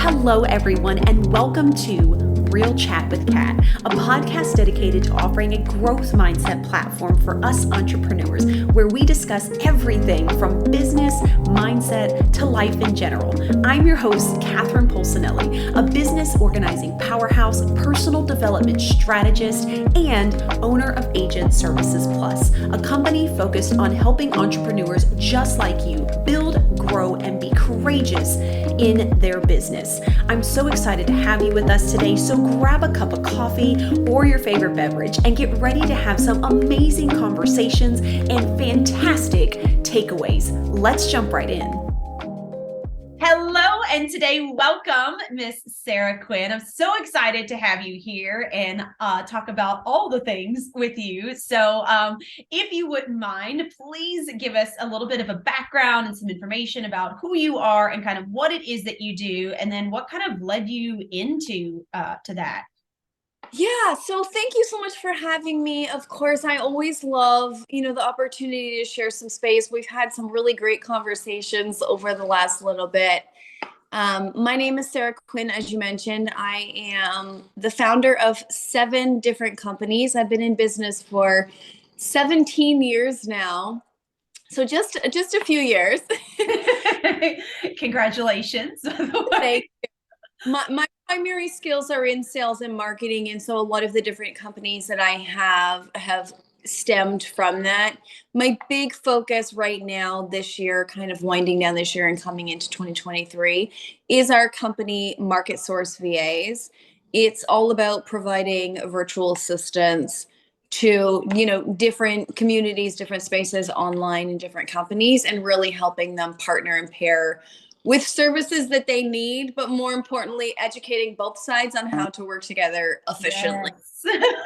Hello, everyone, and welcome to Real Chat with Kat, a podcast dedicated to offering a growth mindset platform for us entrepreneurs, where we discuss everything from business, mindset, to life in general. I'm your host, Catherine Polsinelli, a business organizing powerhouse, personal development strategist, and owner of Agent Services Plus, a company focused on helping entrepreneurs just like you build, grow, and be courageous in their business. I'm so excited to have you with us today, so grab a cup of coffee or your favorite beverage and get ready to have some amazing conversations and fantastic takeaways. Let's jump right in. Hello, and today, welcome, Miss Sarah Quinn. I'm so excited to have you here and talk about all the things with you. So if you wouldn't mind, please give us a little bit of a background and some information about who you are and kind of what it is that you do, and then what kind of led you into to that. Yeah, so thank you so much for having me. Of course, I always love, the opportunity to share some space. We've had some really great conversations over the last little bit. My name is Sarah Quinn, as you mentioned. I am the founder of 7 different companies. I've been in business for 17 years now. So just a few years. Congratulations. Thank you. My primary skills are in sales and marketing, and so a lot of the different companies that I have stemmed from that. My big focus right now this year, kind of winding down this year and coming into 2023, is our company Market Source VAs. It's all about providing virtual assistants to, different communities, different spaces online in different companies, and really helping them partner and pair with services that they need, but more importantly, educating both sides on how to work together efficiently. Yes.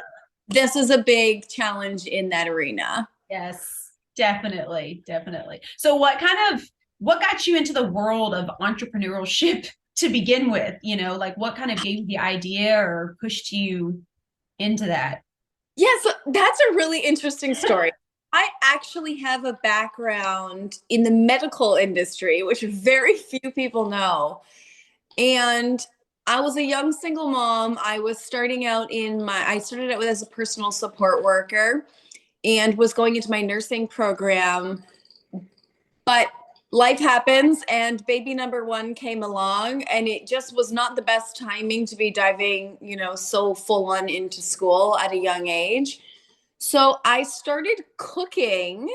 This is a big challenge in that arena. Yes, definitely. So what got you into the world of entrepreneurship to begin with? What kind of gave you the idea or pushed you into that? Yes, that's a really interesting story. I actually have a background in the medical industry, which very few people know. And I was a young single mom. I was starting out I started out as a personal support worker and was going into my nursing program. But life happens and baby number 1 came along, and it just was not the best timing to be diving, so full on into school at a young age. So I started cooking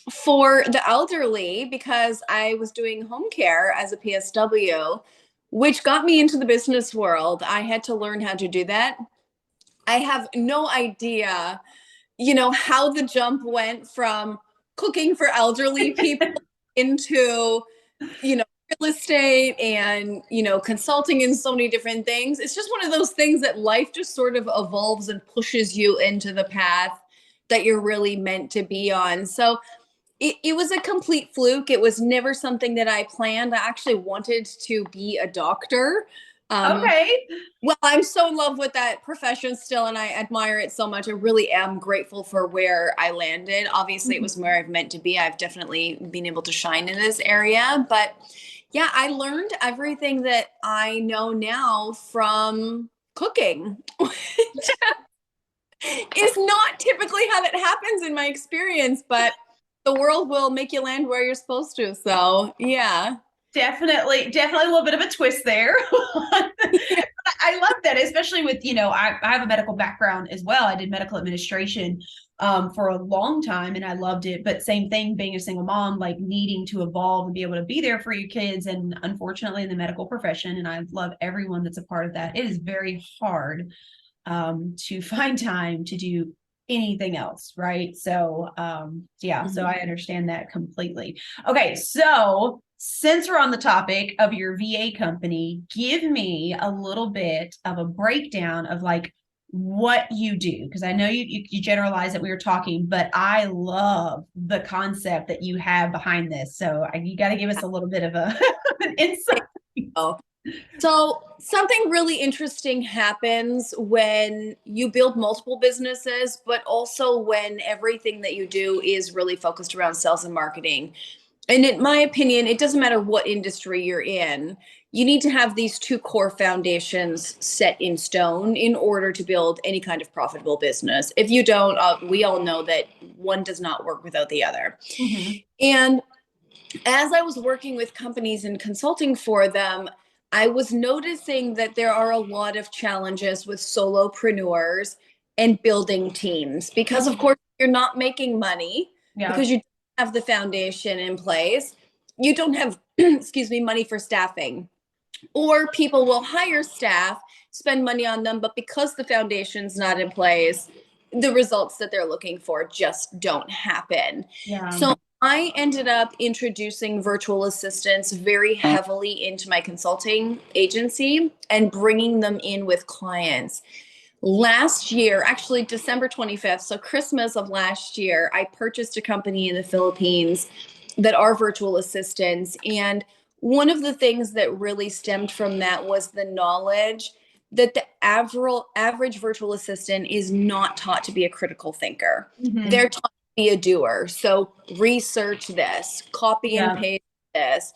for the elderly because I was doing home care as a PSW, which got me into the business world. I had to learn how to do that. I have no idea, how the jump went from cooking for elderly people into, real estate and, consulting in so many different things. It's just one of those things that life just sort of evolves and pushes you into the path that you're really meant to be on. So it was a complete fluke. It was never something that I planned. I actually wanted to be a doctor. Okay. Well, I'm so in love with that profession still, and I admire it so much. I really am grateful for where I landed. Obviously, it was where I've meant to be. I've definitely been able to shine in this area. But yeah, I learned everything that I know now from cooking. It's not typically how that happens in my experience, but the world will make you land where you're supposed to. So yeah. Definitely a little bit of a twist there. I love that, especially with, I have a medical background as well. I did medical administration for a long time and I loved it. But same thing, being a single mom, like needing to evolve and be able to be there for your kids. And unfortunately in the medical profession, and I love everyone that's a part of that, it is very hard to find time to do anything else, right? So so I understand that completely. Okay, so since we're on the topic of your VA company, give me a little bit of a breakdown of like what you do, because I know you generalize that we were talking, but I love the concept that you have behind this. So you got to give us a little bit of an insight. So something really interesting happens when you build multiple businesses, but also when everything that you do is really focused around sales and marketing. And in my opinion, it doesn't matter what industry you're in, you need to have these two core foundations set in stone in order to build any kind of profitable business. If you don't, we all know that one does not work without the other. Mm-hmm. And as I was working with companies and consulting for them, I was noticing that there are a lot of challenges with solopreneurs and building teams because, of course, you're not making money Yeah. because you don't have the foundation in place. You don't have, excuse me, money for staffing, or people will hire staff, spend money on them, but because the foundation's not in place, the results that they're looking for just don't happen. Yeah. So I ended up introducing virtual assistants very heavily into my consulting agency and bringing them in with clients. Last year, actually December 25th, so Christmas of last year, I purchased a company in the Philippines that are virtual assistants. And one of the things that really stemmed from that was the knowledge that the average virtual assistant is not taught to be a critical thinker. Mm-hmm. They're taught to be a doer. So research this, copy and Yeah. paste this,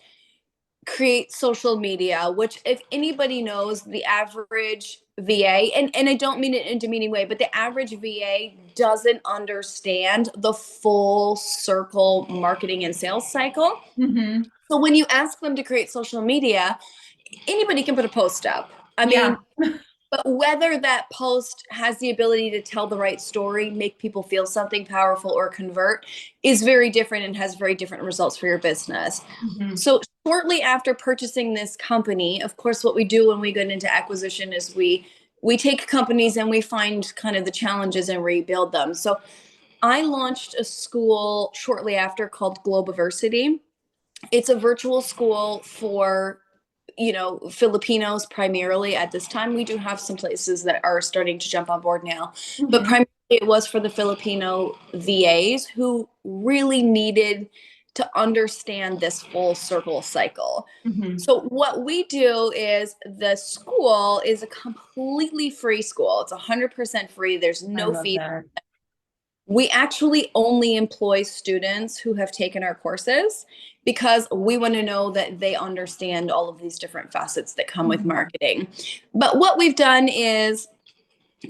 create social media, which if anybody knows the average VA, and I don't mean it in a demeaning way, but the average VA doesn't understand the full circle marketing and sales cycle. Mm-hmm. So when you ask them to create social media, anybody can put a post up. I Yeah. mean, but whether that post has the ability to tell the right story, make people feel something powerful, or convert is very different and has very different results for your business. Mm-hmm. So shortly after purchasing this company, of course, what we do when we get into acquisition is we take companies and we find kind of the challenges and rebuild them. So I launched a school shortly after called Globiversity. It's a virtual school for Filipinos primarily at this time. We do have some places that are starting to jump on board now, but Mm-hmm. primarily it was for the Filipino VAs who really needed to understand this full circle cycle. Mm-hmm. So what we do is the school is a completely free school. It's 100% free. There's I no love fee. that. We actually only employ students who have taken our courses because we want to know that they understand all of these different facets that come with Mm-hmm. marketing. But what we've done is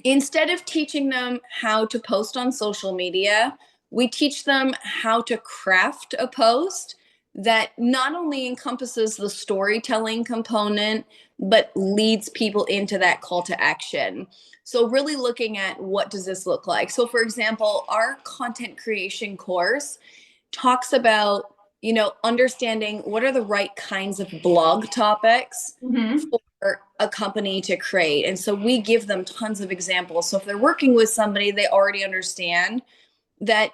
instead of teaching them how to post on social media, we teach them how to craft a post that not only encompasses the storytelling component, but leads people into that call to action. So really looking at what does this look like? So for example, our content creation course talks about, understanding what are the right kinds of blog topics Mm-hmm. for a company to create. And so we give them tons of examples. So if they're working with somebody, they already understand that,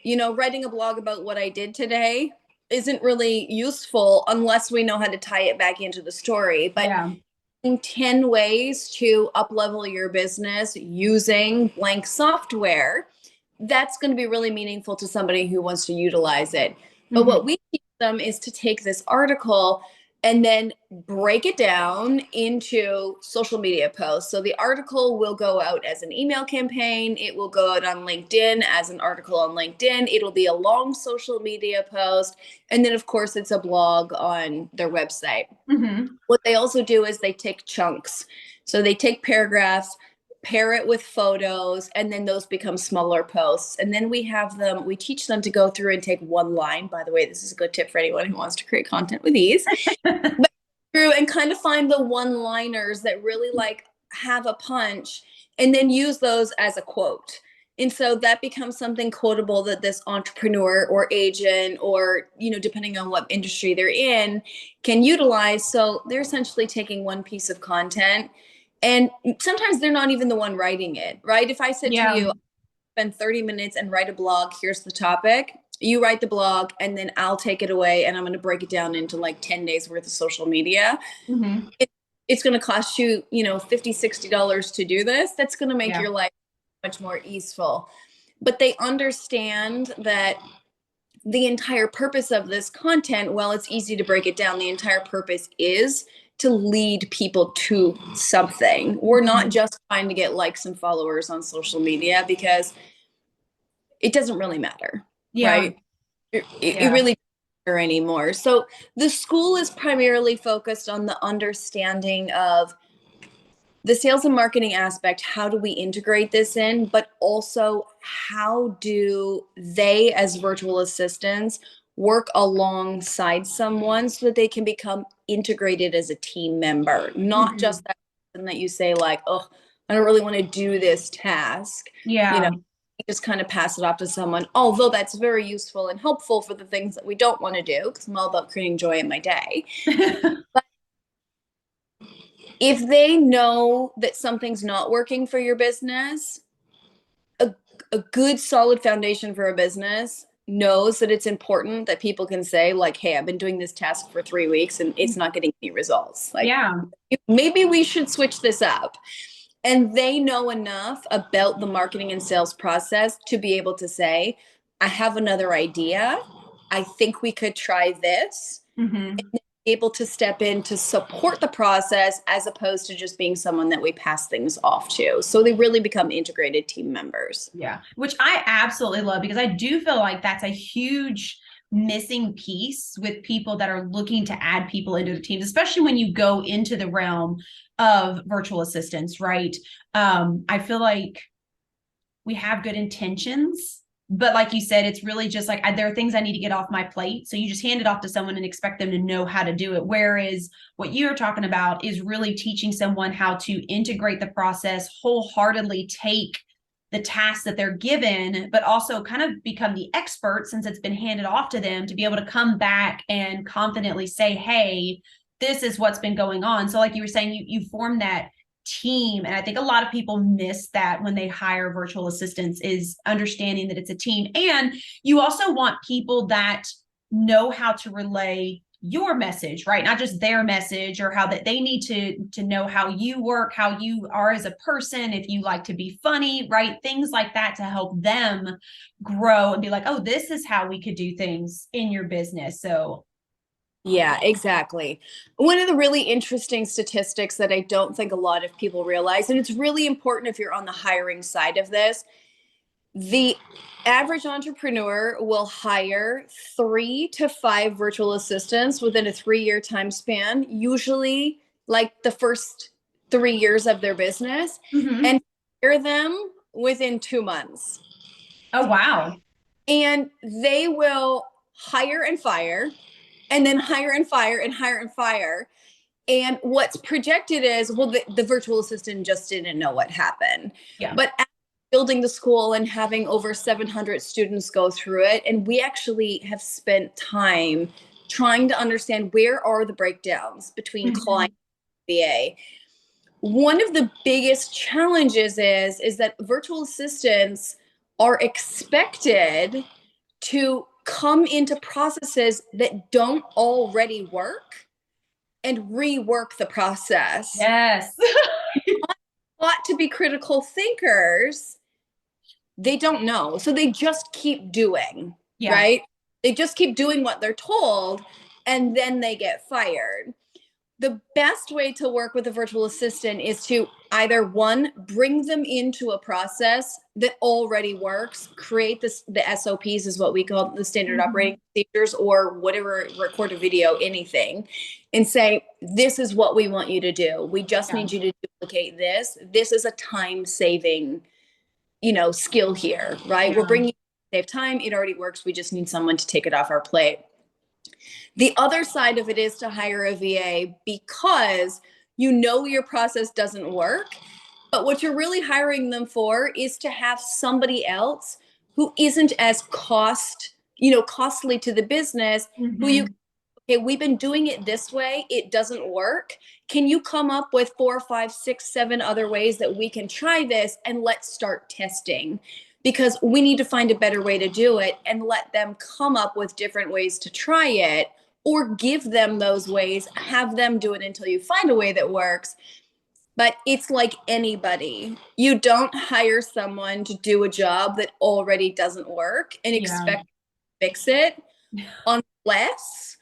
writing a blog about what I did today isn't really useful unless we know how to tie it back into the story. But Yeah. 10 ways to up level your business using blank software, that's going to be really meaningful to somebody who wants to utilize it. But Mm-hmm. what we teach them is to take this article and then break it down into social media posts. So the article will go out as an email campaign. It will go out on LinkedIn as an article on LinkedIn. It'll be a long social media post. And then, of course, it's a blog on their website. Mm-hmm. What they also do is they take chunks. So they take paragraphs, pair it with photos, and then those become smaller posts. And then we teach them to go through and take one line. By the way, this is a good tip for anyone who wants to create content with ease. But through and kind of find the one-liners that really have a punch and then use those as a quote. And so that becomes something quotable that this entrepreneur or agent or, depending on what industry they're in, can utilize. So they're essentially taking one piece of content, and sometimes they're not even the one writing it, right? If I said to Yeah. you, spend 30 minutes and write a blog, here's the topic, you write the blog, and then I'll take it away and I'm going to break it down into 10 days worth of social media. Mm-hmm. It's going to cost you, $50, $60 to do this. That's going to make Yeah. your life much more easeful. But they understand that the entire purpose of this content, while it's easy to break it down, the entire purpose is to lead people to something. We're not Mm-hmm. just trying to get likes and followers on social media because it doesn't really matter, Yeah. right? It Yeah. really anymore. So the school is primarily focused on the understanding of the sales and marketing aspect. How do we integrate this in? But also, how do they, as virtual assistants, work alongside someone so that they can become integrated as a team member, not just that person that you say, like, oh, I don't really want to do this task. You know, Yeah. you just kind of pass it off to someone, although that's very useful and helpful for the things that we don't want to do, because I'm all about creating joy in my day. If they know that something's not working for your business, a good solid foundation for a business knows that it's important that people can say, like, hey, I've been doing this task for 3 weeks and it's not getting any results. Like, Yeah. maybe we should switch this up. And they know enough about the marketing and sales process to be able to say, I have another idea. I think we could try this. Hmm. Able to step in to support the process as opposed to just being someone that we pass things off to. So they really become integrated team members. Yeah, which I absolutely love, because I do feel like that's a huge missing piece with people that are looking to add people into the teams, especially when you go into the realm of virtual assistants, right? I feel like we have good intentions, but like you said, it's really just like, there are things I need to get off my plate. So you just hand it off to someone and expect them to know how to do it. Whereas what you're talking about is really teaching someone how to integrate the process, wholeheartedly take the tasks that they're given, but also kind of become the expert, since it's been handed off to them, to be able to come back and confidently say, hey, this is what's been going on. So like you were saying, you form that team. And I think a lot of people miss that when they hire virtual assistants, is understanding that it's a team. And you also want people that know how to relay your message, right? Not just their message, or how that they need to know how you work, how you are as a person, if you like to be funny, right? Things like that, to help them grow and be like, oh, this is how we could do things in your business. So Yeah, exactly. One of the really interesting statistics that I don't think a lot of people realize, and it's really important if you're on the hiring side of this, the average entrepreneur will hire 3 to 5 virtual assistants within a 3-year time span, usually like the first 3 years of their business, mhm. and hire them within 2 months. Oh, wow. And they will hire and fire, and then hire and fire and hire and fire. And what's projected is, well, the virtual assistant just didn't know what happened. Yeah. But building the school and having over 700 students go through it, and we actually have spent time trying to understand where are the breakdowns between client and VA. One of the biggest challenges is that virtual assistants are expected to come into processes that don't already work and rework the process. Yes. Ought to be critical thinkers, they don't know. So they just keep doing, Yeah. right? They just keep doing what they're told, and then they get fired. The best way to work with a virtual assistant is to either, one, bring them into a process that already works, create the SOPs, is what we call the standard operating procedures, or whatever, record a video, anything, and say, this is what we want you to do. We just Yeah. need you to duplicate this. This is a time saving, skill here, right? We're Yeah. bringing save time. It already works. We just need someone to take it off our plate. The other side of it is to hire a VA because your process doesn't work, but what you're really hiring them for is to have somebody else who isn't as costly to the business, who you, Mhm. okay, we've been doing it this way, it doesn't work. Can you come up with 4, 5, 6, 7 other ways that we can try this, and let's start testing? Because we need to find a better way to do it, and let them come up with different ways to try it, or give them those ways, have them do it until you find a way that works. But it's like anybody. You don't hire someone to do a job that already doesn't work and Yeah. expect to fix it, unless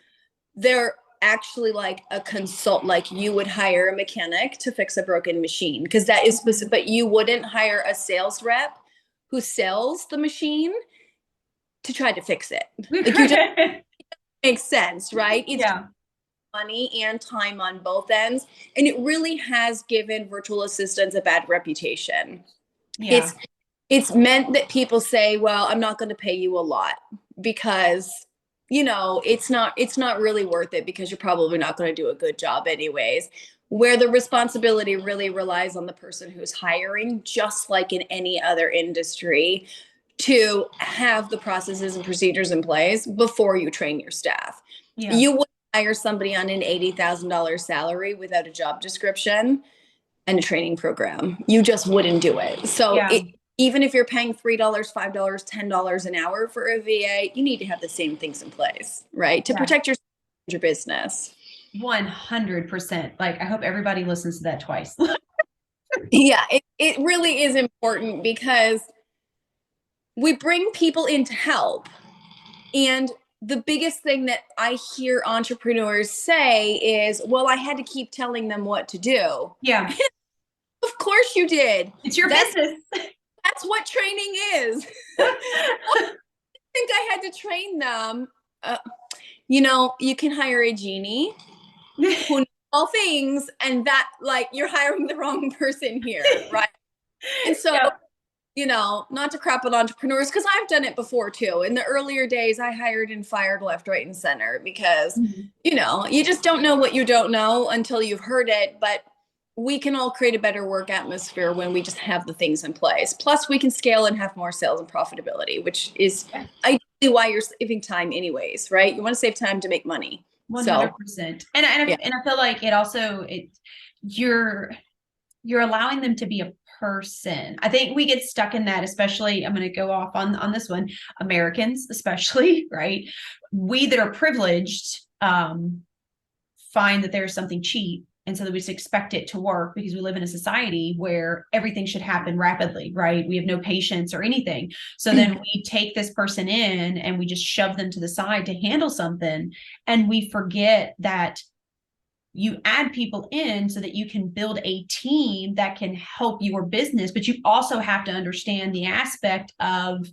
they're actually like a consult, like you would hire a mechanic to fix a broken machine, because that is specific. But you wouldn't hire a sales rep who sells the machine to try to fix it. Like, you just makes sense, right? It's Yeah. money and time on both ends. And it really has given virtual assistants a bad reputation. Yeah. It's it's meant that people say, well, I'm not going to pay you a lot because it's not really worth it because you're probably not going to do a good job anyways. Where the responsibility really relies on the person who's hiring, just like in any other industry, to have the processes and procedures in place before you train your staff. Yeah. You wouldn't hire somebody on an $80,000 salary without a job description and a training program. You just wouldn't do it. So Yeah. even if you're paying $3, $5, $10 an hour for a VA, you need to have the same things in place, right? To Yeah. protect your business. 100%. Like, I hope everybody listens to that twice. Yeah, it really is important because we bring people in to help. And the biggest thing that I hear entrepreneurs say is, well, I had to keep telling them what to do. Yeah. Of course you did. It's your That's business. that's what training is. I think I had to train them. You can hire a genie who knows all things, and that, like, you're hiring the wrong person here, right? And so, Yeah. not to crap on entrepreneurs, because I've done it before too. In the earlier days, I hired and fired left, right, and center because, Mhm. you just don't know what you don't know until you've heard it. But we can all create a better work atmosphere when we just have the things in place. Plus, we can scale and have more sales and profitability, which is ideally why you're saving time anyways, right? You want to save time to make money. So, 100%. And yeah. I feel like you're allowing them to be a person. I think we get stuck in that, especially, I'm going to go off on this one, Americans, especially, right? We that are privileged find that there's something cheap. And so that we just expect it to work because we live in a society where everything should happen rapidly, right? We have no patience or anything. So then we take this person in and we just shove them to the side to handle something. And we forget that you add people in so that you can build a team that can help your business, but you also have to understand the aspect of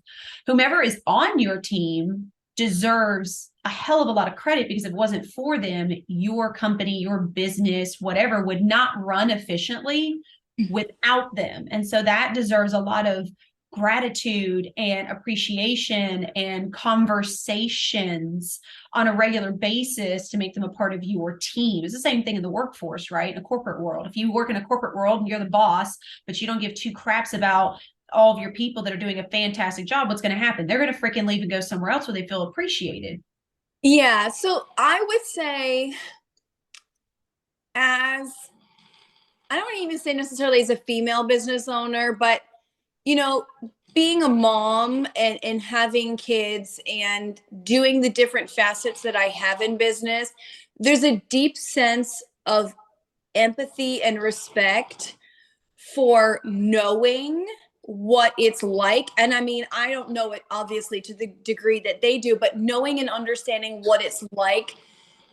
whomever is on your team deserves a hell of a lot of credit, because if it wasn't for them, your company, your business, whatever, would not run efficiently without them. And so that deserves a lot of gratitude and appreciation and conversations on a regular basis to make them a part of your team. It's the same thing in the workforce, right? In a corporate world. If you work in a corporate world and you're the boss, but you don't give two craps about all of your people that are doing a fantastic job, what's going to happen? They're going to freaking leave and go somewhere else where they feel appreciated. Yeah. So I would say, as I don't even say necessarily as a female business owner, but you know, being a mom and having kids and doing the different facets that I have in business, there's a deep sense of empathy and respect for knowing what it's like. And I mean, I don't know it obviously to the degree that they do, but knowing and understanding what it's like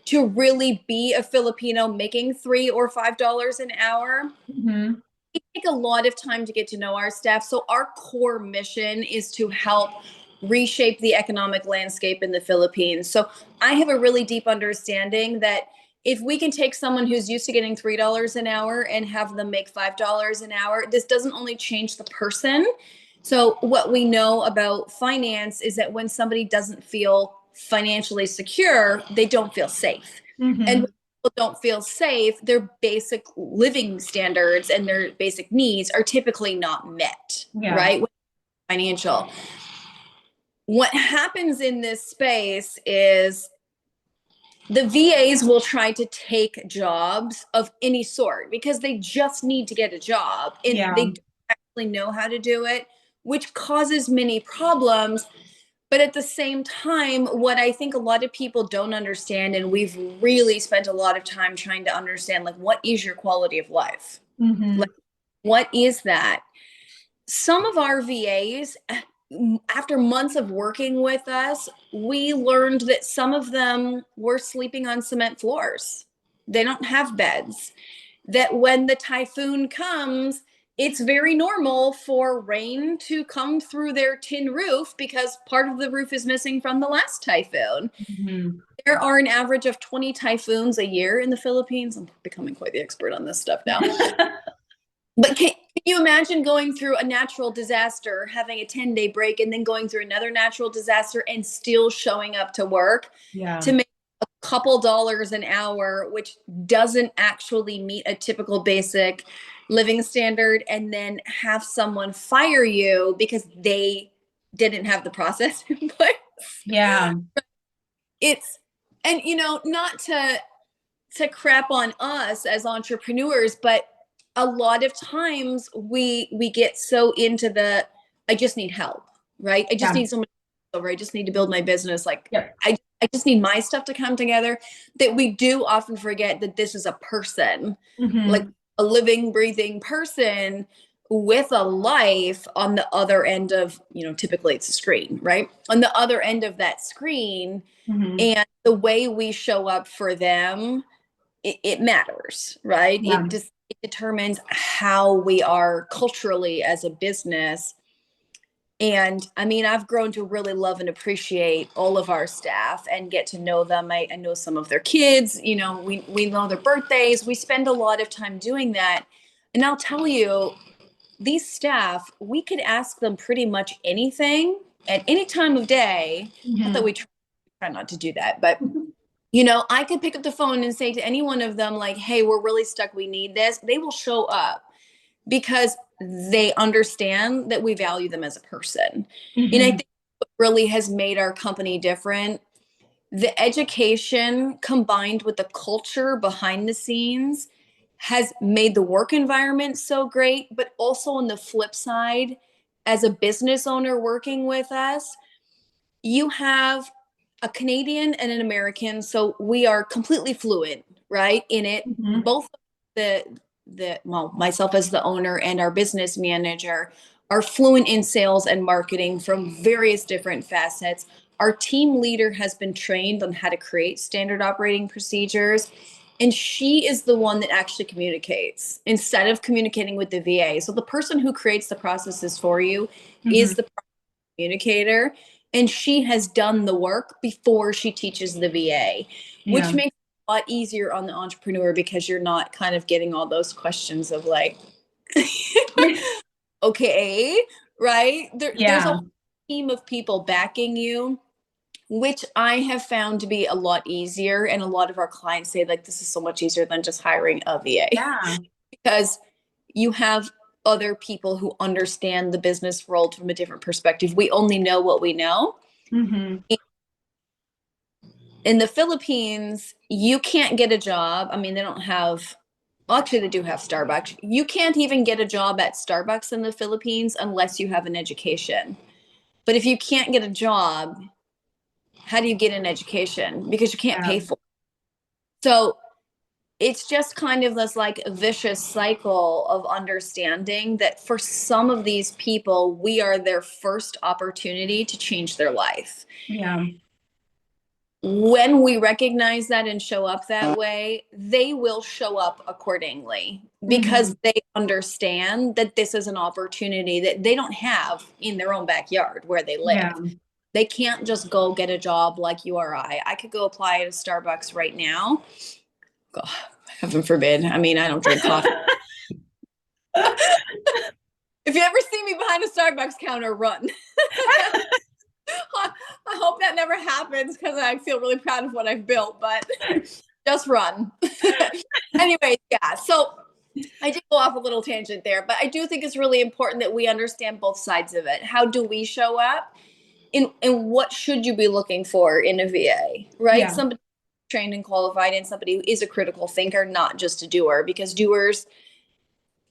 to really be a Filipino making $3 or $5 an hour. Mm-hmm. We take a lot of time to get to know our staff. So our core mission is to help reshape the economic landscape in the Philippines. So I have a really deep understanding that if we can take someone who's used to getting $3 an hour and have them make $5 an hour, this doesn't only change the person. So what we know about finance is that when somebody doesn't feel financially secure, they don't feel safe. Mm-hmm. And when people don't feel safe, their basic living standards and their basic needs are typically not met, Yeah. right? Financial. What happens in this space is the VAs will try to take jobs of any sort because they just need to get a job and Yeah. they don't actually know how to do it, which causes many problems. But at the same time, what I think a lot of people don't understand, and we've really spent a lot of time trying to understand, like, what is your quality of life? Mm-hmm. Like, what is that? Some of our VAs, after months of working with us, we learned that some of them were sleeping on cement floors. They don't have beds. That when the typhoon comes, it's very normal for rain to come through their tin roof because part of the roof is missing from the last typhoon. Mm-hmm. There are an average of 20 typhoons a year in the Philippines. I'm becoming quite the expert on this stuff now. But can you imagine going through a natural disaster, having a 10-day break, and then going through another natural disaster and still showing up to work Yeah. to make a couple dollars an hour, which doesn't actually meet a typical basic living standard, and then have someone fire you because they didn't have the process in place? Yeah. It's, and not to crap on us as entrepreneurs, but a lot of times we get so into the I just need help, right? I just Yeah. need someone over. I just need to build my business. Like Yep. I just need my stuff to come together. That we do often forget that this is a person, like Mm-hmm. a living, breathing person with a life on the other end of, typically it's a screen, right? On the other end of that screen. Mm-hmm. And the way we show up for them, it matters, right? Yeah. It determines how we are culturally as a business. And I mean, I've grown to really love and appreciate all of our staff and get to know them. I know some of their kids, we know their birthdays. We spend a lot of time doing that. And I'll tell you, these staff, we could ask them pretty much anything at any time of day. Not that Mm-hmm. we try not to do that, but I could pick up the phone and say to any one of them, like, hey, we're really stuck. We need this. They will show up because they understand that we value them as a person. And I Mm-hmm. think what really has made our company different, the education combined with the culture behind the scenes has made the work environment so great. But also on the flip side, as a business owner working with us, you have a Canadian and an American, so we are completely fluent, right? In it, Mm-hmm. both myself as the owner and our business manager are fluent in sales and marketing from various different facets. Our team leader has been trained on how to create standard operating procedures, and she is the one that actually communicates instead of communicating with the VA. So the person who creates the processes for you Mm-hmm. is the communicator, and she has done the work before she teaches the VA, which Yeah. makes it a lot easier on the entrepreneur because you're not kind of getting all those questions of like, okay, right? There's a Yeah. whole team of people backing you, which I have found to be a lot easier. And a lot of our clients say, like, this is so much easier than just hiring a VA Yeah. because you have other people who understand the business world from a different perspective. We only know what we know. Mm-hmm. In the Philippines, you can't get a job. I mean, they don't have, well, actually, they do have Starbucks. You can't even get a job at Starbucks in the Philippines unless you have an education. But if you can't get a job, how do you get an education? Because you can't Yeah. pay for it. So it's just kind of this like vicious cycle of understanding that for some of these people, we are their first opportunity to change their life. Yeah. When we recognize that and show up that way, they will show up accordingly Mm-hmm. because they understand that this is an opportunity that they don't have in their own backyard where they Yeah. live. They can't just go get a job like you or I. I could go apply at a Starbucks right now. God, heaven forbid. I mean, I don't drink coffee. If you ever see me behind a Starbucks counter, run. I hope that never happens because I feel really proud of what I've built, but just run. Anyway, yeah. So I did go off a little tangent there, but I do think it's really important that we understand both sides of it. How do we show up? And what should you be looking for in a VA, right? Yeah. Somebody trained and qualified and somebody who is a critical thinker, not just a doer, because doers,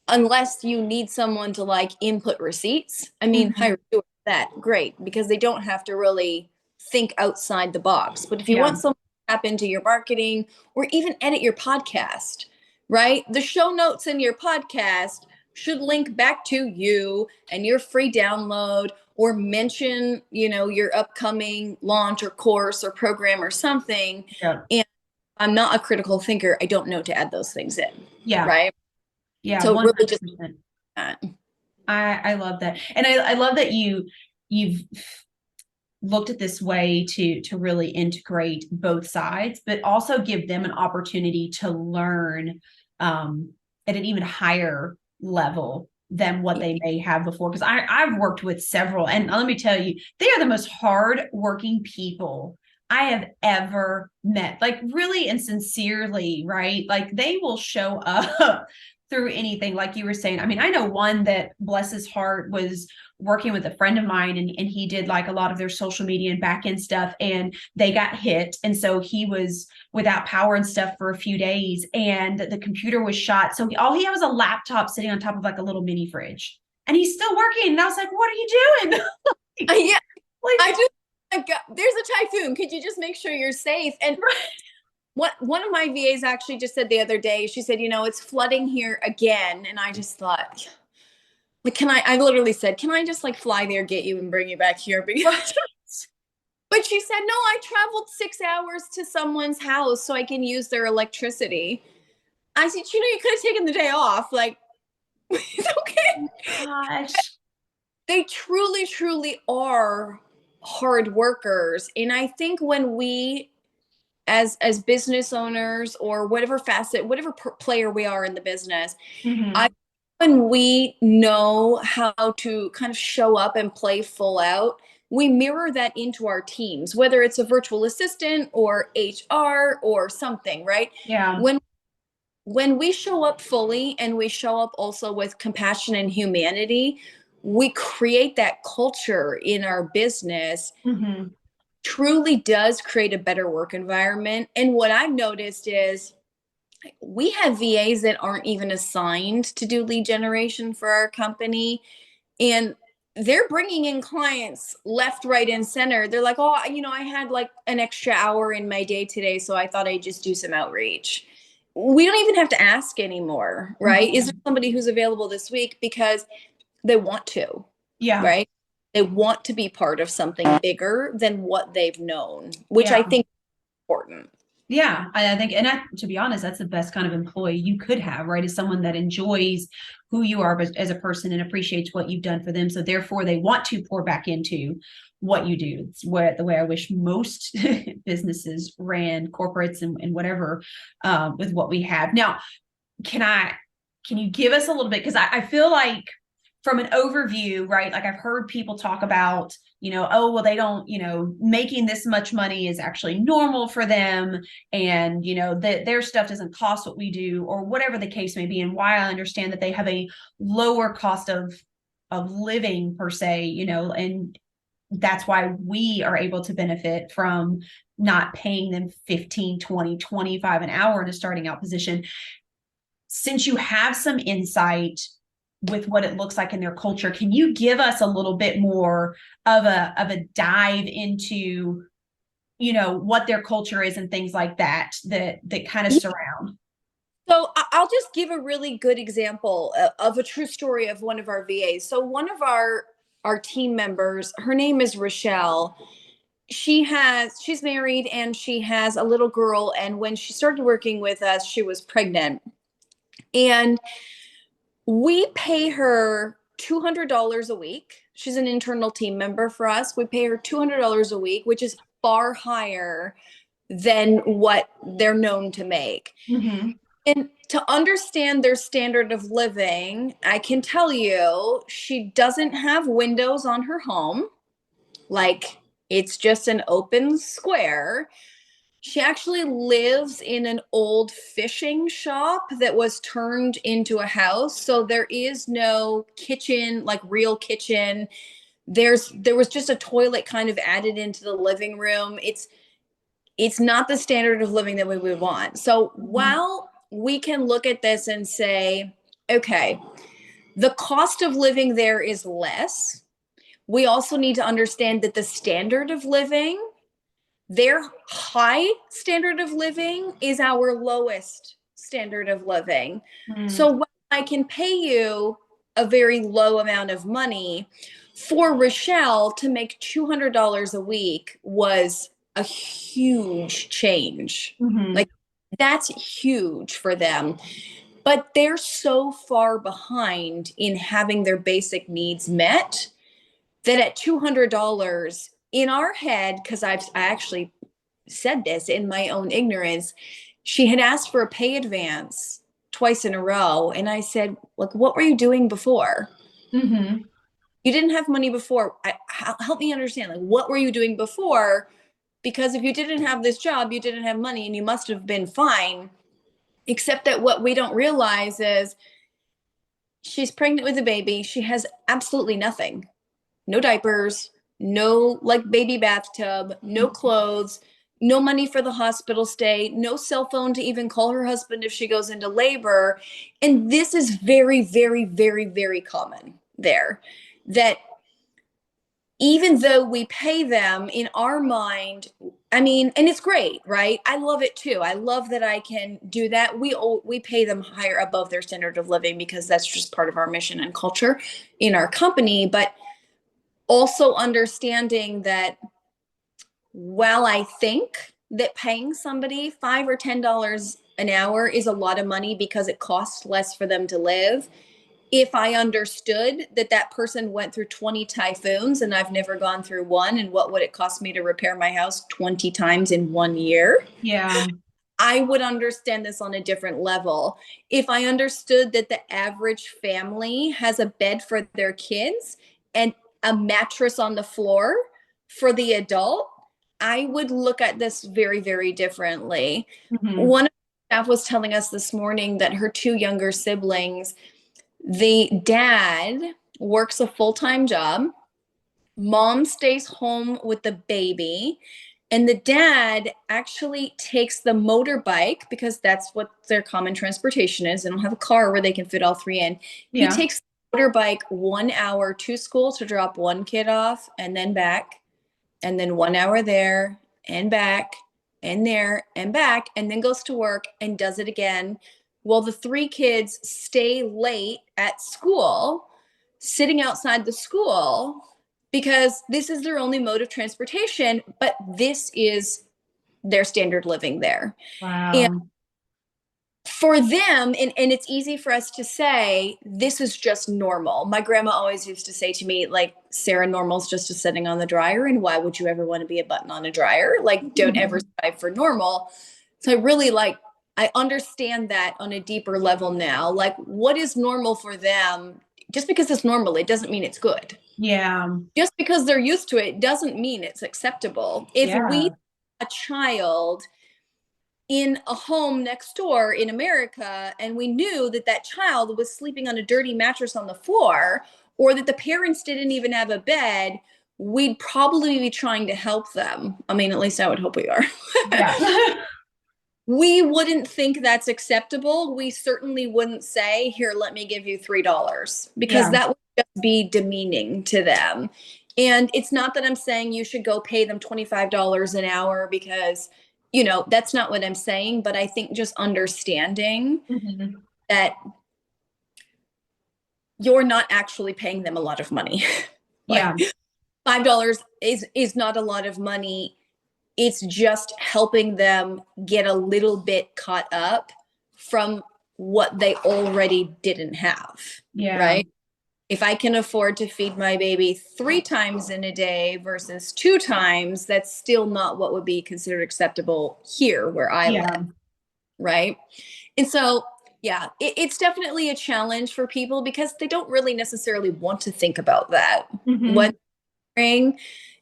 unless you need someone to like input receipts, I mean, Mm-hmm. hire doers, that great, because they don't have to really think outside the box. But if you Yeah. want someone to tap into your marketing or even edit your podcast, right? The show notes in your podcast should link back to you and your free download or mention, your upcoming launch or course or program or something. Yeah. And I'm not a critical thinker. I don't know to add those things in, Yeah. right? Yeah. So really just 100%. I love that. And I love that you've looked at this way to really integrate both sides, but also give them an opportunity to learn at an even higher level than what they may have before. Because I've worked with several, and let me tell you, they are the most hard working people I have ever met. Like really and sincerely, right? Like they will show up through anything, like you were saying. I mean, I know one that, bless his heart, was working with a friend of mine, and he did like a lot of their social media and back end stuff, and they got hit. And so he was without power and stuff for a few days, and the computer was shot. So all he had was a laptop sitting on top of like a little mini fridge. And he's still working. And I was like, what are you doing? Yeah, like, I do. Like, there's a typhoon. Could you just make sure you're safe? And one of my VAs actually just said the other day, she said, it's flooding here again. And I just thought, like, I literally said, can I just like fly there, get you and bring you back here? Because, but she said, no, I traveled 6 hours to someone's house so I can use their electricity. I said, you could have taken the day off. Like, it's okay. gosh. They truly, truly are hard workers. And I think when we, as business owners or whatever facet, whatever player we are in the business, when we know how to kind of show up and play full out, we mirror that into our teams, whether it's a virtual assistant or HR or something, right? Yeah. When we show up fully and we show up also with compassion and humanity, we create that culture in our business. Truly does create a better work environment. And what I've noticed is we have VAs that aren't even assigned to do lead generation for our company. And they're bringing in clients left, right, and center. They're like, oh, I had like an extra hour in my day today, so I thought I'd just do some outreach. We don't even have to ask anymore, right? Is there somebody who's available this week? Because they want to, right? They want to be part of something bigger than what they've known, which I think is important. Yeah, I think, and to be honest, that's the best kind of employee you could have, right? Is someone that enjoys who you are as a person and appreciates what you've done for them. So therefore, they want to pour back into what you do. It's the way I wish most businesses ran, corporates and whatever, with what we have now. Can you give us a little bit? Because I feel like from an overview, right? Like I've heard people talk about, oh, well, they don't, making this much money is actually normal for them. And, that their stuff doesn't cost what we do, or whatever the case may be. And why I understand that they have a lower cost of living per se, and that's why we are able to benefit from not paying them 15, 20, 25 an hour in a starting out position. Since you have some insight with what it looks like in their culture, can you give us a little bit more of a dive into, what their culture is and things like that kind of surround? So I'll just give a really good example of a true story of one of our VAs. So one of our team members, her name is Rochelle. She's married and she has a little girl. And when she started working with us, she was pregnant. And we pay her $200 a week. She's an internal team member for us. We pay her $200 a week, which is far higher than what they're known to make. And to understand their standard of living, I can tell you she doesn't have windows on her home. Like, it's just an open square. She actually lives in an old fishing shop that was turned into a house. So there is no kitchen, like real kitchen. There was just a toilet kind of added into the living room. It's not the standard of living that we would want. So while we can look at this and say, okay, the cost of living there is less, we also need to understand that the standard of living, their high standard of living, is our lowest standard of living. So when I can pay you a very low amount of money, for Rochelle to make $200 a week was a huge change. Like, that's huge for them. but they're so far behind in having their basic needs met that at $200 in our head, because I actually said this in my own ignorance, she had asked for a pay advance twice in a row. And I said, like, what were you doing before? Mm-hmm. You didn't have money before. Help me understand, like, what were you doing before? Because if you didn't have this job, you didn't have money and you must have been fine. Except that what we don't realize is she's pregnant with a baby. She has absolutely nothing. No diapers, no like baby bathtub, no clothes, no money for the hospital stay, no cell phone to even call her husband if she goes into labor. And this is very, very, very, very common there. That even though we pay them in our mind, I mean, and it's great, right? I love it too. I love that I can do that. We pay them higher above their standard of living because that's just part of our mission and culture in our company. But also understanding that while I think that paying somebody $5 or $10 an hour is a lot of money because it costs less for them to live, if I understood that that person went through 20 typhoons and I've never gone through one, and what would it cost me to repair my house 20 times in 1 year? Yeah. I would understand this on a different level. If I understood that the average family has a bed for their kids and a mattress on the floor for the adult, I would look at this very, very differently. Mm-hmm. One of the staff was telling us this morning that her two younger siblings, the dad works a full-time job, mom stays home with the baby, and the dad actually takes the motorbike because that's what their common transportation is. They don't have a car where they can fit all three in. He Yeah. takes the motorbike 1 hour to school to drop one kid off and then back, and then 1 hour there and back and there and back, and then goes to work and does it again. Well, the three kids stay late at school, sitting outside the school because this is their only mode of transportation, but this is their standard living there. And Wow. for them, and it's easy for us to say, this is just normal. My grandma always used to say to me, like, Sarah, normal's just a setting on the dryer. And why would you ever want to be a button on a dryer? Like, don't ever strive for normal. So I understand that on a deeper level now. Like, what is normal for them? Just because it's normal, it doesn't mean it's good. Yeah. Just because they're used to it doesn't mean it's acceptable. If we, Yeah. a child in a home next door in America, and we knew that that child was sleeping on a dirty mattress on the floor, or that the parents didn't even have a bed, we'd probably be trying to help them. I mean, at least I would hope we are. Yeah. We wouldn't think that's acceptable. We certainly wouldn't say, here, let me give you $3, because Yeah. that would just be demeaning to them. And it's not that I'm saying you should go pay them $25 an hour because, that's not what I'm saying. But I think just understanding Mm-hmm. that you're not actually paying them a lot of money. Yeah. Like $5 is not a lot of money. It's just helping them get a little bit caught up from what they already didn't have, Yeah. right? If I can afford to feed my baby 3 times in a day versus 2 times, that's still not what would be considered acceptable here where I Yeah. live, right? And so, yeah, it's definitely a challenge for people because they don't really necessarily want to think about that. Mm-hmm. When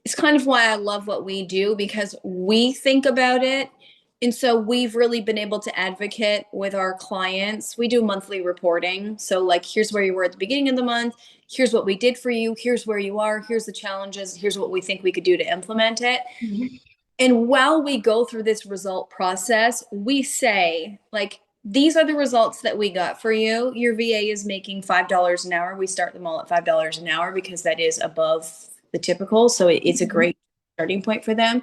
it's kind of why I love what we do, because we think about it. And so we've really been able to advocate with our clients. We do monthly reporting. So, like, here's where you were at the beginning of the month. Here's what we did for you. Here's where you are. Here's the challenges. Here's what we think we could do to implement it. Mm-hmm. And while we go through this result process, we say, like, these are the results that we got for you. Your VA is making $5 an hour. We start them all at $5 an hour because that is above the typical. So it's a great starting point for them.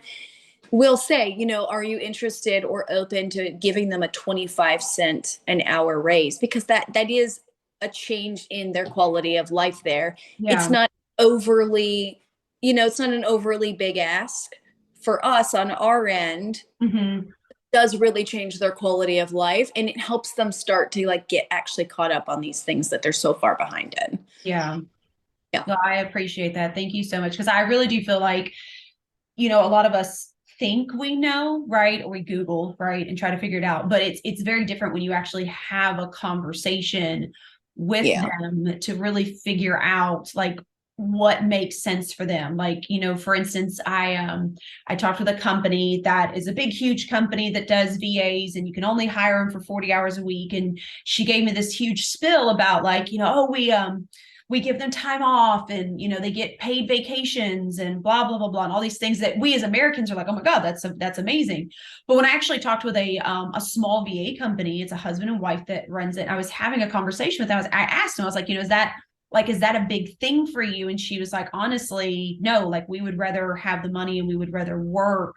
We'll say, are you interested or open to giving them a 25 cent an hour raise? Because that is a change in their quality of life there. It's Yeah. not overly, it's not an overly big ask for us on our end. Mm-hmm. does really change their quality of life, and it helps them start to like get actually caught up on these things that they're so far behind in. Yeah. Yeah. No, I appreciate that. Thank you so much. Because I really do feel like, a lot of us think we know, right? Or we Google, right? And try to figure it out. But it's very different when you actually have a conversation with Yeah. them to really figure out like what makes sense for them. Like, for instance, I talked with a company that is a big, huge company that does VAs and you can only hire them for 40 hours a week. And she gave me this huge spill about like, oh, we give them time off and they get paid vacations and blah blah blah blah and all these things that we as Americans are like, oh my god, that's amazing. But when I actually talked with a small VA company, it's a husband and wife that runs it. I was having a conversation with them. I asked them, I was like, is that a big thing for you? And she was like, honestly, no, like we would rather have the money and we would rather work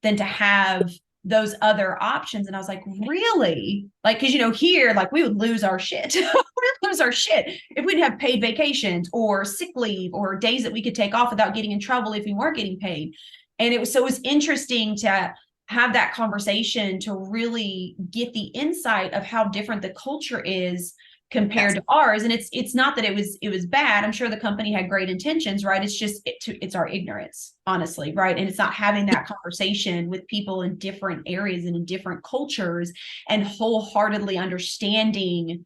than to have those other options. And I was like, really? Like, because here, like we would lose our shit. We would lose our shit if we'd have paid vacations or sick leave or days that we could take off without getting in trouble if we weren't getting paid. And it was interesting to have that conversation to really get the insight of how different the culture is compared to ours. And it's not that it was bad. I'm sure the company had great intentions, right? It's just it's our ignorance, honestly, right? And it's not having that conversation with people in different areas and in different cultures and wholeheartedly understanding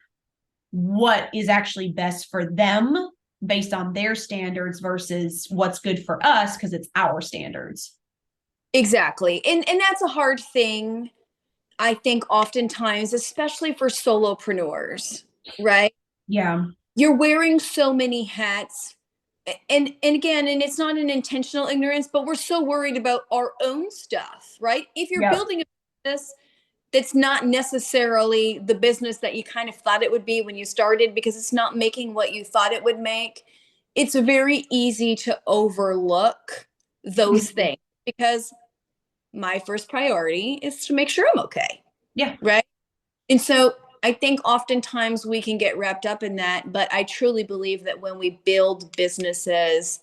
what is actually best for them based on their standards versus what's good for us because it's our standards. Exactly. And that's a hard thing, I think, oftentimes, especially for solopreneurs, right? Yeah. You're wearing so many hats. And again, and it's not an intentional ignorance, but we're so worried about our own stuff, right? If you're Yep. building a business that's not necessarily the business that you kind of thought it would be when you started because it's not making what you thought it would make, it's very easy to overlook those things because my first priority is to make sure I'm okay. Yeah. Right. And so I think oftentimes we can get wrapped up in that, but I truly believe that when we build businesses,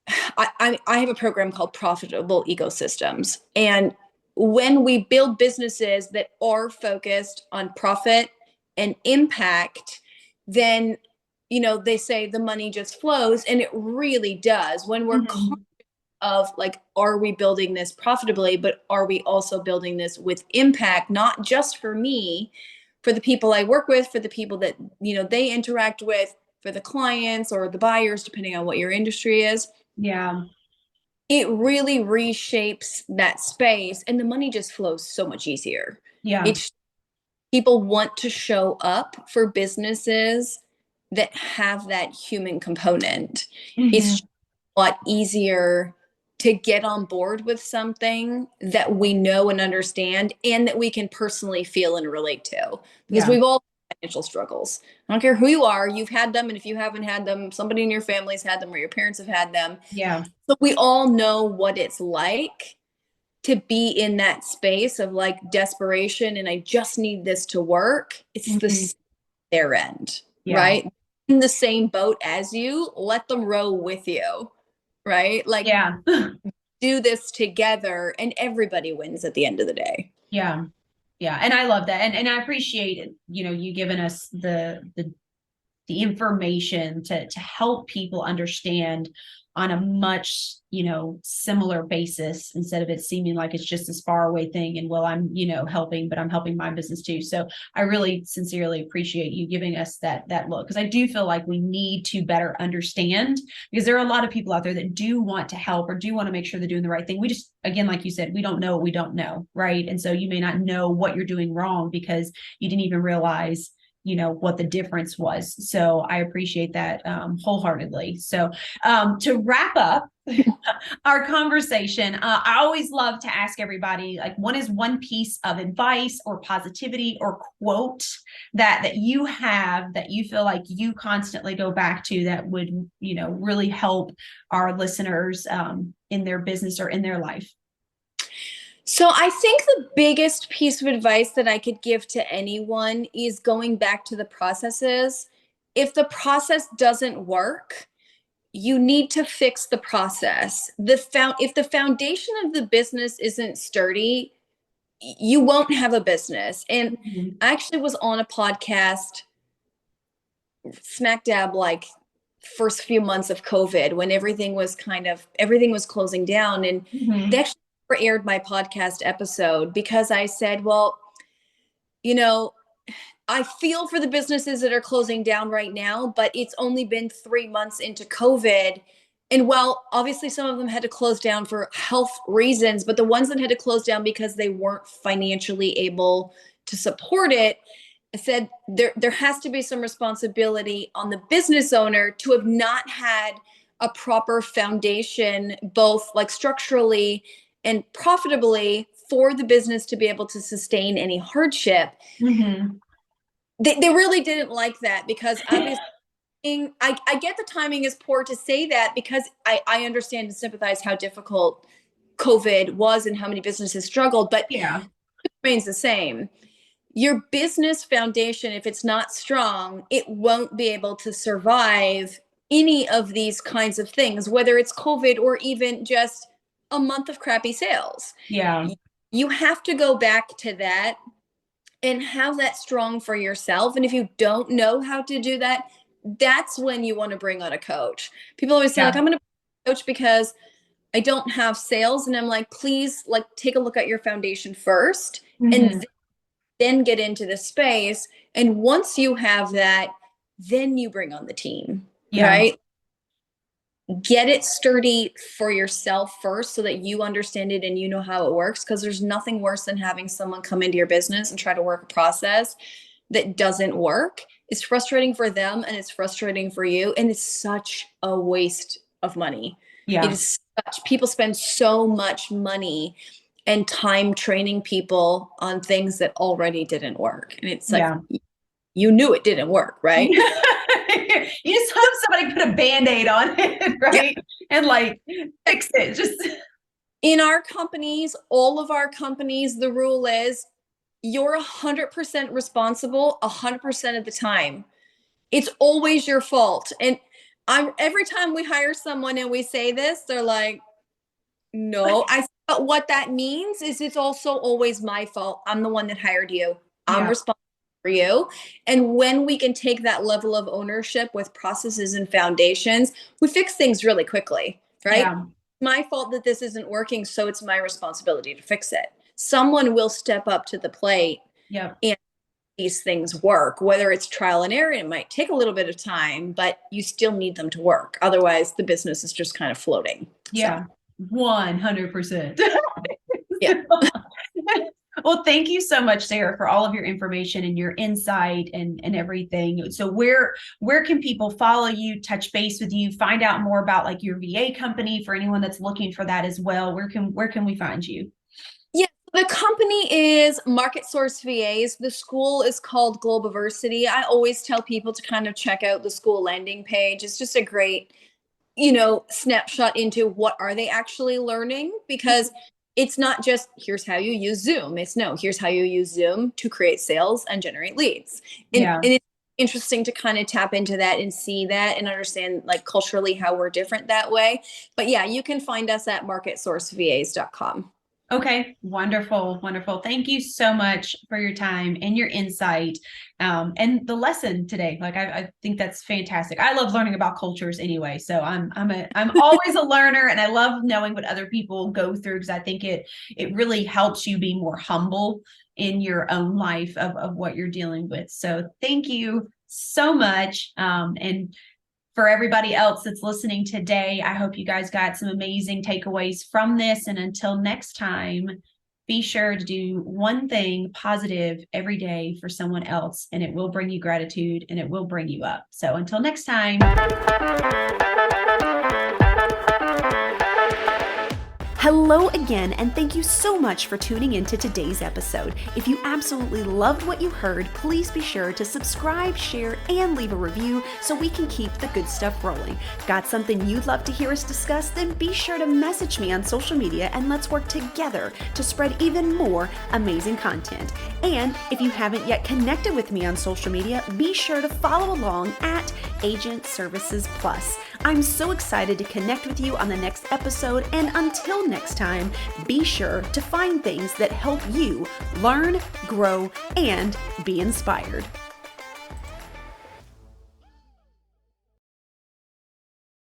I have a program called Profitable Ecosystems. And when we build businesses that are focused on profit and impact, then, they say the money just flows, and it really does. When we're Mhm. of like, are we building this profitably, but are we also building this with impact, not just for me, for the people I work with, for the people that, they interact with, for the clients or the buyers, depending on what your industry is. Yeah. It really reshapes that space and the money just flows so much easier. Yeah. It's people want to show up for businesses that have that human component. It's Mhm. a lot easier to get on board with something that we know and understand and that we can personally feel and relate to, because Yeah. we've all had financial struggles. I don't care who you are, you've had them, and if you haven't had them, somebody in your family's had them or your parents have had them. Yeah. So we all know what it's like to be in that space of like desperation and I just need this to work. It's Mhm. their end, Yeah. right? In the same boat as you, let them row with you, right? Like Yeah. do this together and everybody wins at the end of the day. Yeah. Yeah. And I love that. And I appreciate it, you giving us the information to help people understand on a much similar basis instead of it seeming like it's just this far away thing and well I'm helping but I'm helping my business too. So I really sincerely appreciate you giving us that look, because I do feel like we need to better understand, because there are a lot of people out there that do want to help or do want to make sure they're doing the right thing. We just, again, like you said, we don't know what we don't know, right? And so you may not know what you're doing wrong because you didn't even realize what the difference was. So I appreciate that wholeheartedly. So to wrap up our conversation, I always love to ask everybody, like, what is one piece of advice or positivity or quote that you have that you feel like you constantly go back to that would really help our listeners in their business or in their life? So I think the biggest piece of advice that I could give to anyone is going back to the processes. If the process doesn't work, you need to fix the process. If the foundation of the business isn't sturdy, you won't have a business. And Mhm. I actually was on a podcast smack dab like first few months of COVID when everything was closing down. And they Mhm. actually aired my podcast episode because I said, well, you know, I feel for the businesses that are closing down right now, but it's only been 3 months into COVID. And while obviously some of them had to close down for health reasons, but the ones that had to close down because they weren't financially able to support it, I said there has to be some responsibility on the business owner to have not had a proper foundation, both like structurally and profitably, for the business to be able to sustain any hardship. Mhm. They really didn't like that because obviously I get the timing is poor to say that because I understand and sympathize how difficult COVID was and how many businesses struggled, but Yeah. it remains the same. Your business foundation, if it's not strong, it won't be able to survive any of these kinds of things, whether it's COVID or even just a month of crappy sales. Yeah. You have to go back to that and have that strong for yourself. And if you don't know how to do that, that's when you want to bring on a coach. People always say, like, Yeah. I'm going to coach because I don't have sales. And I'm like, please, like, take a look at your foundation first Mhm. and then get into the space. And once you have that, then you bring on the team, Yeah. right? Get it sturdy for yourself first so that you understand it and you know how it works. Because there's nothing worse than having someone come into your business and try to work a process that doesn't work. It's frustrating for them and it's frustrating for you. And it's such a waste of money. It Yeah. is people spend so much money and time training people on things that already didn't work. And it's like, Yeah. you knew it didn't work, right? You just hope somebody put a band-aid on it, Yeah. right? And like fix it. Just In our companies, all of our companies, the rule is you're 100% responsible 100% of the time. It's always your fault. And every time we hire someone and we say this, they're like, no. But what that means is it's also always my fault. I'm the one that hired you. I'm yeah. responsible for you. And when we can take that level of ownership with processes and foundations, we fix things really quickly, right? Yeah. My fault that this isn't working, so it's my responsibility to fix it. Someone will step up to the plate Yeah. and these things work, whether it's trial and error. It might take a little bit of time, but you still need them to work. Otherwise, the business is just kind of floating. So, Yeah. 100%. yeah. Well, thank you so much, Sarah, for all of your information and your insight and everything. So where can people follow you, touch base with you, find out more about like your VA company for anyone that's looking for that as well? Where can we find you? Yeah, the company is Market Source VAs. The school is called Globiversity. I always tell people to kind of check out the school landing page. It's just a great, snapshot into what are they actually learning, because it's not just here's how you use Zoom. It's no, here's how you use Zoom to create sales and generate leads. And, Yeah. and it's interesting to kind of tap into that and see that and understand like culturally how we're different that way. But yeah, you can find us at marketsourcevas.com. Okay, wonderful, wonderful. Thank you so much for your time and your insight, and the lesson today. Like I think that's fantastic. I love learning about cultures anyway, so I'm always a learner, and I love knowing what other people go through because I think it really helps you be more humble in your own life of what you're dealing with. So thank you so much, and for everybody else that's listening today, I hope you guys got some amazing takeaways from this. And until next time, be sure to do one thing positive every day for someone else, and it will bring you gratitude and it will bring you up. So until next time. Hello again, and thank you so much for tuning into today's episode. If you absolutely loved what you heard, please be sure to subscribe, share, and leave a review so we can keep the good stuff rolling. Got something you'd love to hear us discuss? Then be sure to message me on social media and let's work together to spread even more amazing content. And if you haven't yet connected with me on social media, be sure to follow along at Agent Services Plus. I'm so excited to connect with you on the next episode, and until next time, be sure to find things that help you learn, grow, and be inspired.